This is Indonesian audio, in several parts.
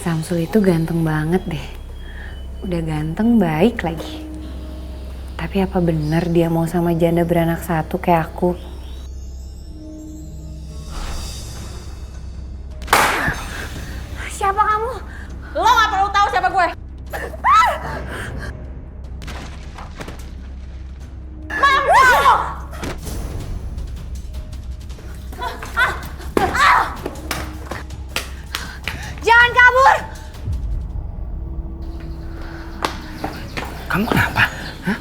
Samsul itu ganteng banget deh. Udah ganteng, baik lagi. Tapi apa bener dia mau sama janda beranak satu kayak aku? Siapa kamu? Lo gak perlu tahu siapa gue. Jangan kabur! Kamu kenapa? Hah?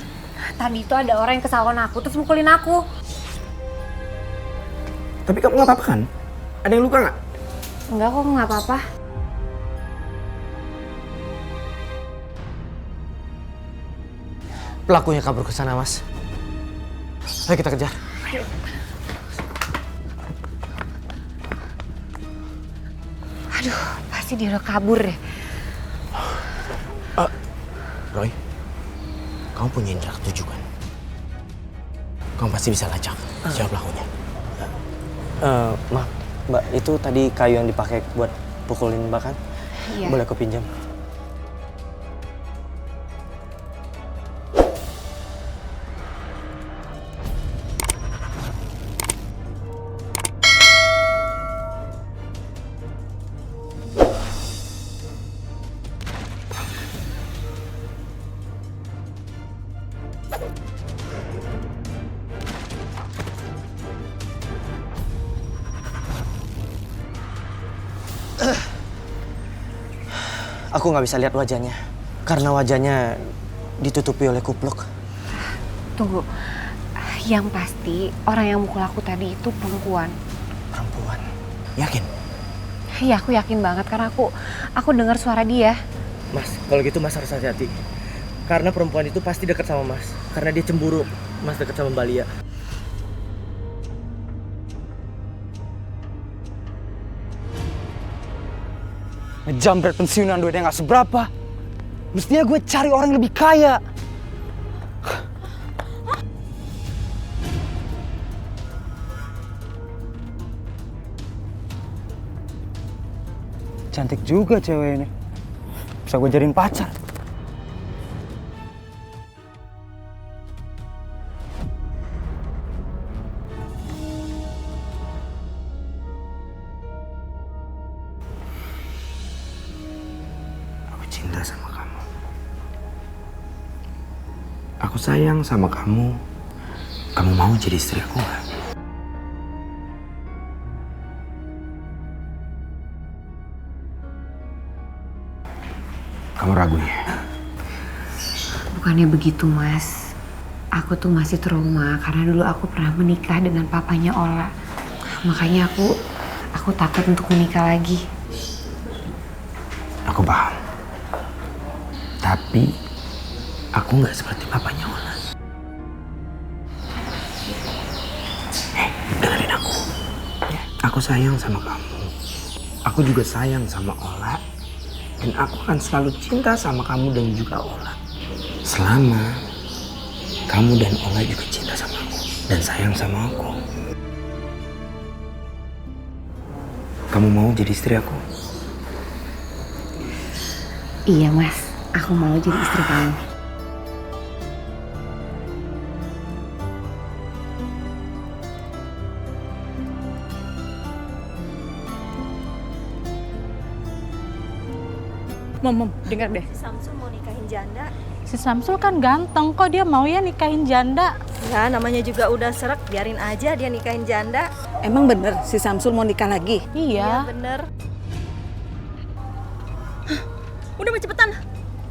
Tadi itu ada orang yang ke salon aku terus mukulin aku. Tapi kamu nggak apa-apa kan? Ada yang luka nggak? Enggak kok, nggak apa-apa. Pelakunya kabur ke sana, Mas. Ayo kita kejar. Aduh, pasti dia udah kabur deh. Roy, kamu punya indera ketujuh kan? Kamu pasti bisa lacak siapa pelakunya. Maaf, Mbak, itu tadi kayu yang dipakai buat pukulin Mbak kan? Iya. Boleh aku pinjam? Aku nggak bisa lihat wajahnya, karena wajahnya ditutupi oleh kupluk. Tunggu, yang pasti orang yang mukul aku tadi itu perempuan. Perempuan? Yakin? Iya, aku yakin banget karena aku dengar suara dia. Mas, kalau gitu Mas harus hati-hati. Karena perempuan itu pasti dekat sama Mas. Karena dia cemburu Mas dekat sama Mbak Lia. Ngejambret pensiunan duitnya gak seberapa. Mestinya gue cari orang yang lebih kaya. Cantik juga cewek ini. Bisa gue jadiin pacar. Cinta sama kamu. Aku sayang sama kamu. Kamu mau jadi istri aku nggak? Kamu ragu ya? Bukannya begitu, Mas. Aku tuh masih trauma karena dulu aku pernah menikah dengan papanya Ola. Makanya aku takut untuk menikah lagi. Aku paham. Tapi aku nggak seperti papanya Ola. Dengerin aku. Ya, aku sayang sama kamu. Aku juga sayang sama Ola. Dan aku akan selalu cinta sama kamu dan juga Ola. Selama kamu dan Ola juga cinta sama aku. Dan sayang sama aku. Kamu mau jadi istri aku? Iya, Mas. Aku mau jadi istri kamu. Mom, dengar deh. Si Samsul mau nikahin janda. Si Samsul kan ganteng, kok dia mau ya nikahin janda? Ya namanya juga udah serak, biarin aja dia nikahin janda. Emang bener si Samsul mau nikah lagi? Iya. Bener. Udah mah cepetan.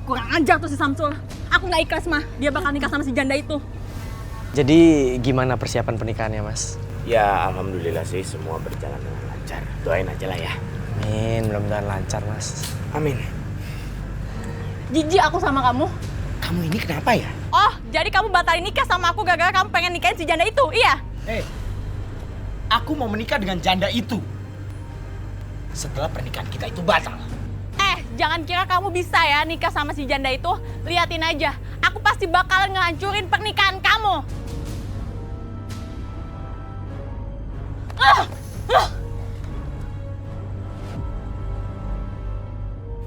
Kurang ajar tuh si Samsul. Aku nggak ikhlas mah, dia bakal nikah sama si janda itu. Jadi gimana persiapan pernikahannya, Mas? Ya, alhamdulillah sih semua berjalan dengan lancar. Doain aja lah ya. Amin, mudah-mudahan lancar, Mas. Amin. Jijik aku sama kamu. Kamu ini kenapa ya? Oh, jadi kamu batalin nikah sama aku gara-gara kamu pengen nikahin si janda itu, iya? Aku mau menikah dengan janda itu. Setelah pernikahan kita itu batal. Jangan kira kamu bisa ya nikah sama si janda itu. Liatin aja, aku pasti bakal ngehancurin pernikahan kamu.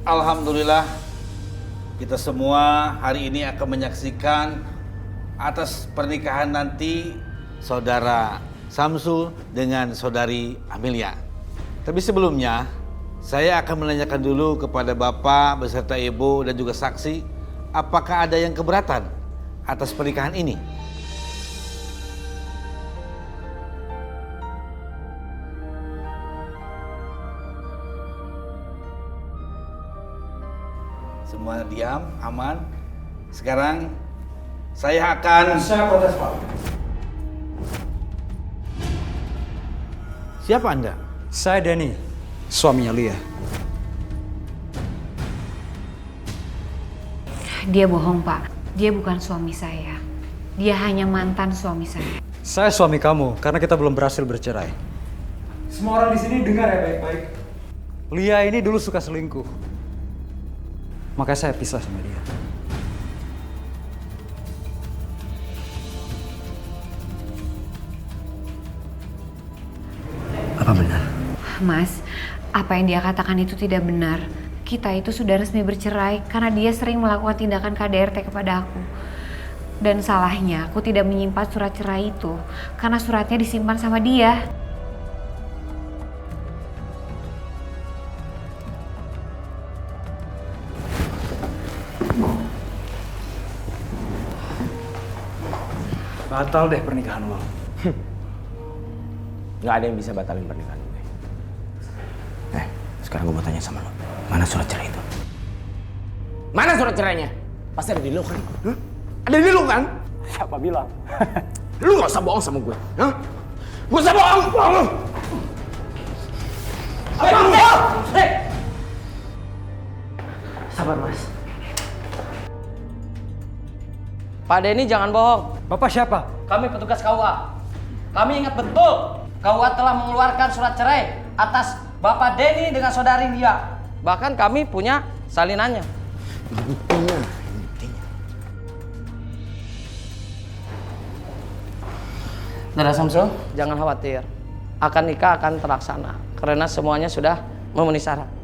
Alhamdulillah, kita semua hari ini akan menyaksikan atas pernikahan nanti saudara Samsul dengan saudari Amelia. Tapi sebelumnya, saya akan menanyakan dulu kepada Bapak beserta Ibu dan juga saksi, apakah ada yang keberatan atas pernikahan ini? Semua diam, aman. Sekarang saya akan... Saya protes, Pak. Siapa Anda? Saya Denny, suaminya Lia. Dia bohong, Pak. Dia bukan suami saya. Dia hanya mantan suami saya. Saya suami kamu karena kita belum berhasil bercerai. Semua orang di sini dengar ya baik-baik. Lia ini dulu suka selingkuh. Makanya saya pisah sama dia. Apa benar? Mas, apa yang dia katakan itu tidak benar. Kita itu sudah resmi bercerai karena dia sering melakukan tindakan KDRT kepada aku. Dan salahnya aku tidak menyimpan surat cerai itu karena suratnya disimpan sama dia. Batal deh pernikahan lo. Nggak ada yang bisa batalin pernikahan gue. Sekarang gue mau tanya sama lo. Mana surat cerai itu? Mana surat cerainya? Pasti ada di lo kan? Ada di lo kan? Siapa bilang? Lu gak usah bohong sama gue. Hah? Gak usah bohong! Sabar, Mas. Pak Denny jangan bohong. Bapak siapa? Kami petugas KUA. Kami ingat betul KUA telah mengeluarkan surat cerai atas Bapak Denny dengan saudari Lia. Bahkan kami punya salinannya. Buktinya. Saudara Samsul, jangan khawatir. Nikah akan terlaksana karena semuanya sudah memenuhi syarat.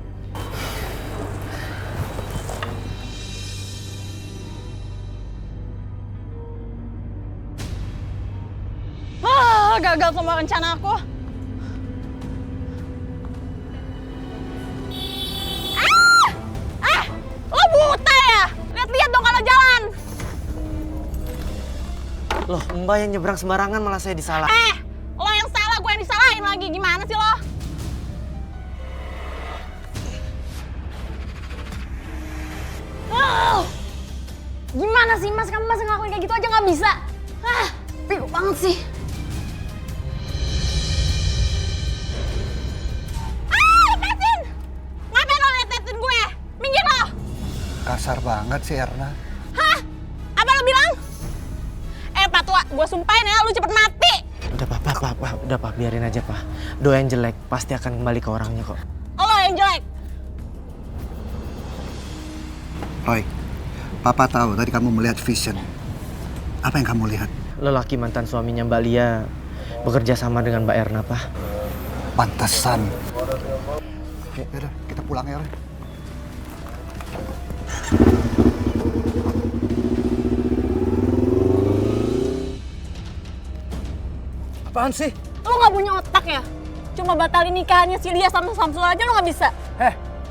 Gagal semua rencana aku. Lo buta ya? Lihat-lihat dong kalau jalan. Loh, Mbak yang nyebrang sembarangan malah saya disalah. Lo yang salah, gue yang disalahin lagi. Gimana sih lo? Gimana sih Mas? Kamu masih ngelakuin kayak gitu aja nggak bisa? Bego banget sih. Lepasin! Ngapain lo liat-liatin gue? Minggir lo! Kasar banget sih Erna. Hah? Apa lo bilang? Pak Tua, gue sumpahin ya, lu cepet mati. Udah Pak, udah Pak, biarin aja Pak. Doa yang jelek pasti akan kembali ke orangnya kok. Lo yang jelek. Roy, Papa tahu tadi kamu melihat vision. Apa yang kamu lihat? Lelaki mantan suaminya Mbak Lia bekerja sama dengan Mbak Erna, Pak. Pantesan. Yaudah, kita pulang ya, Roy. Apaan sih? Lo gak punya otak ya? Cuma batalin nikahannya si Lia sama Samsul aja lo gak bisa?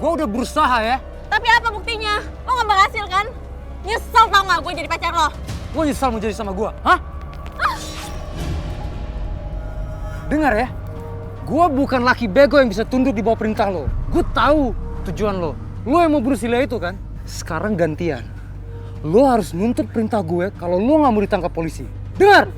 Gue udah berusaha ya. Tapi apa buktinya? Lo gak berhasil kan? Nyesel tau gak gue jadi pacar lo? Gue nyesal mau jadi sama gue, hah? Dengar ya, gue bukan laki bego yang bisa tunduk di bawah perintah lo. Gue tahu tujuan lo. Lo yang mau bunuh si Lia itu kan? Sekarang gantian. Lo harus nuntut perintah gue kalau lo gak mau ditangkap polisi. Dengar!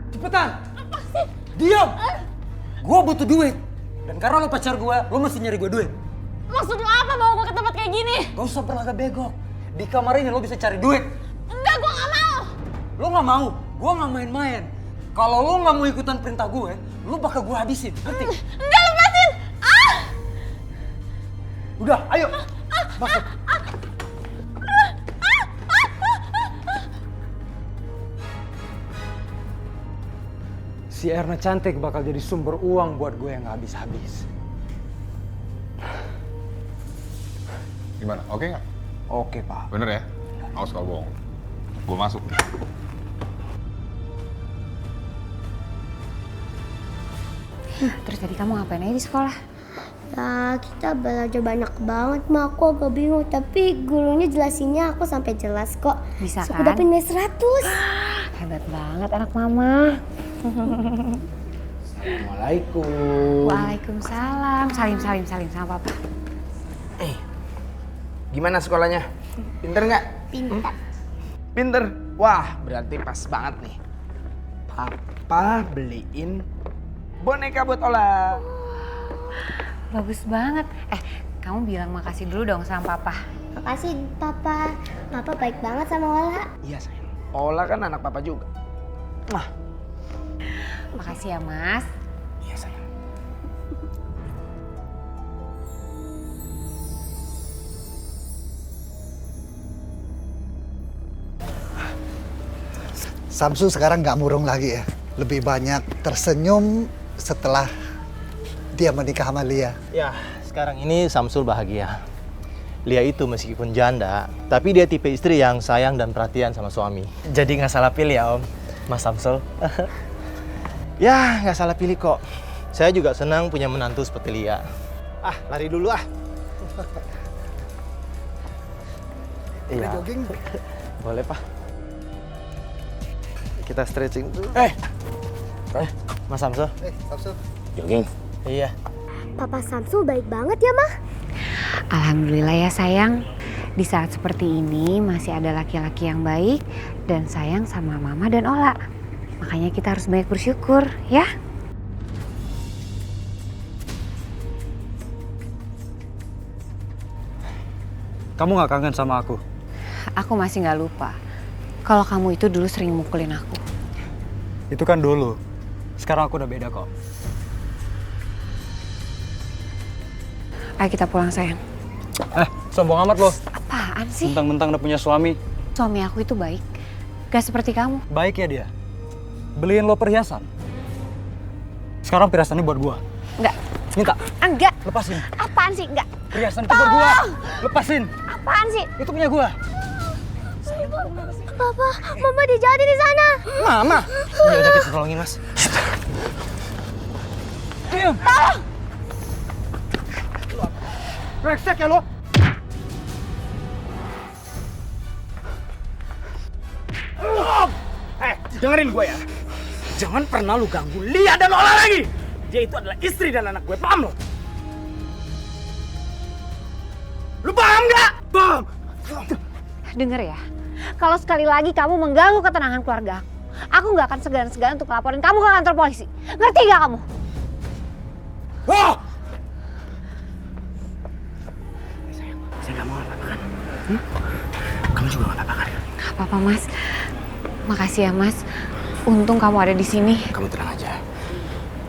Cepetan! Apa sih? Diam! Gue butuh duit. Dan karena lo pacar gue, lo mesti nyari gue duit. Maksud lo apa bawa gue ke tempat kayak gini? Gak usah berlagak bego. Di kamar ini lo bisa cari duit. Enggak, gue gak mau. Lo gak mau? Gue gak main-main. Kalau lo gak mau ikutan perintah gue, lo bakal gue habisin. Ngerti? Enggak, lepasin! Udah, ayo. Masuk. si Erna cantik bakal jadi sumber uang buat gue yang gak habis-habis. Gimana? Oke nggak? Oke, Pak. Bener ya? Awas kalau bohong. Gue masuk. Terus tadi kamu ngapain aja di sekolah? Ya, kita belajar banyak banget, Ma. Aku agak bingung, tapi gurunya jelasinnya aku sampai jelas kok. Bisa Aku kan? dapet nilai 100. Hebat banget anak mama. Assalamualaikum. Waalaikumsalam. Salim sama papa. Gimana sekolahnya? Pinter nggak? Pintar. Pinter? Wah, berarti pas banget nih. Papa beliin boneka buat Ola. Bagus banget. Kamu bilang makasih dulu dong sama papa. Makasih, Papa. Papa baik banget sama Ola. Iya, sayang. Ola kan anak papa juga. Makasih ya, Mas. Iya, sayang. Samsul sekarang nggak murung lagi ya. Lebih banyak tersenyum setelah dia menikah sama Lia. Ya, sekarang ini Samsul bahagia. Lia itu meskipun janda, tapi dia tipe istri yang sayang dan perhatian sama suami. Jadi nggak salah pilih ya Om, Mas Samsul. Ya, nggak salah pilih kok. Saya juga senang punya menantu seperti Lia. Lari dulu ah. Iya. Jogging? Boleh, Pak. Kita stretching dulu. Mas Samsul. Samsul. Jogging. Iya. Papa Samsul baik banget ya, Ma. Alhamdulillah ya sayang. Di saat seperti ini masih ada laki-laki yang baik dan sayang sama mama dan Ola. Makanya kita harus banyak bersyukur, ya. Kamu gak kangen sama aku? Aku masih gak lupa. Kalau kamu itu dulu sering mukulin aku. Itu kan dulu. Sekarang aku udah beda kok. Ayo kita pulang sayang. Sombong amat lo. Apaan sih? Mentang-mentang udah punya suami. Suami aku itu baik. Gak seperti kamu. Baik ya dia. Beliin lo perhiasan. Sekarang perhiasannya buat gua. Enggak. Minta. Enggak. Lepasin. Apaan sih? Enggak. Perhiasan itu buat gua. Lepasin. Apaan sih? Itu punya gua. Papa, Mama dijahatin di sana. Mama. Ya udah kita tolongin, Mas. Diam. Brengsek ya lo. Dengerin gue ya. Jangan pernah lu ganggu Lia dan Ola lagi. Dia itu adalah istri dan anak gue, paham lo? Lu paham nggak? Paham. Dengar ya. Kalau sekali lagi kamu mengganggu ketenangan keluarga aku nggak akan segan-segan untuk laporin kamu ke kantor polisi. Ngerti nggak kamu? Wah! Saya nggak mau apa-apa kan? Kamu juga nggak apa-apa kan? Gak apa-apa Mas. Makasih ya Mas. Untung kamu ada di sini. Kamu tenang aja.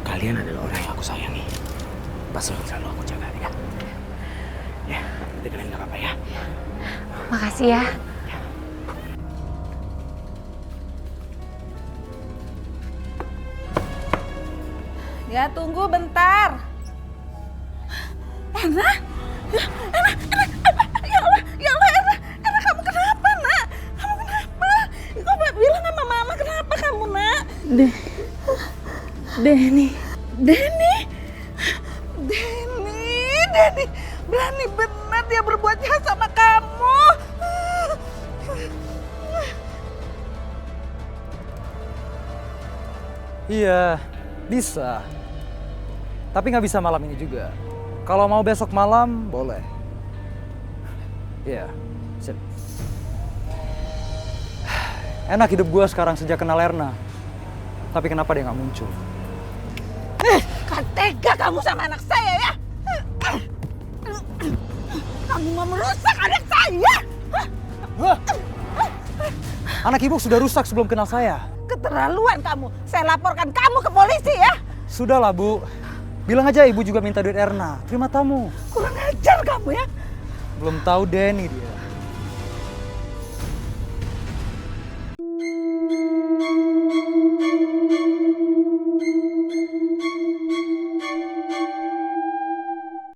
Kalian adalah orang yang aku sayangi. Pasti selalu aku jaga ya. Ya, nanti kalian nggak apa-apa ya. Makasih ya. Ya tunggu bentar. Erna? Ya Allah, Erna kamu kenapa nak? Kamu kenapa? Kau bilang sama mama kenapa kamu nak? Denny, berani benar dia berbuat jahat sama kamu. Iya, bisa. Tapi nggak bisa malam ini juga. Kalau mau besok malam, boleh. Iya, sip. Enak hidup gue sekarang sejak kenal Erna. Tapi kenapa dia nggak muncul? Kan tega kamu sama anak saya ya? Kamu mau merusak anak saya? Anak ibu sudah rusak sebelum kenal saya. Keterlaluan kamu. Saya laporkan kamu ke polisi ya. Sudahlah Bu. Bilang aja ibu juga minta duit Erna. Terima tamu. Kurang ajar kamu ya. Belum tahu Denny dia.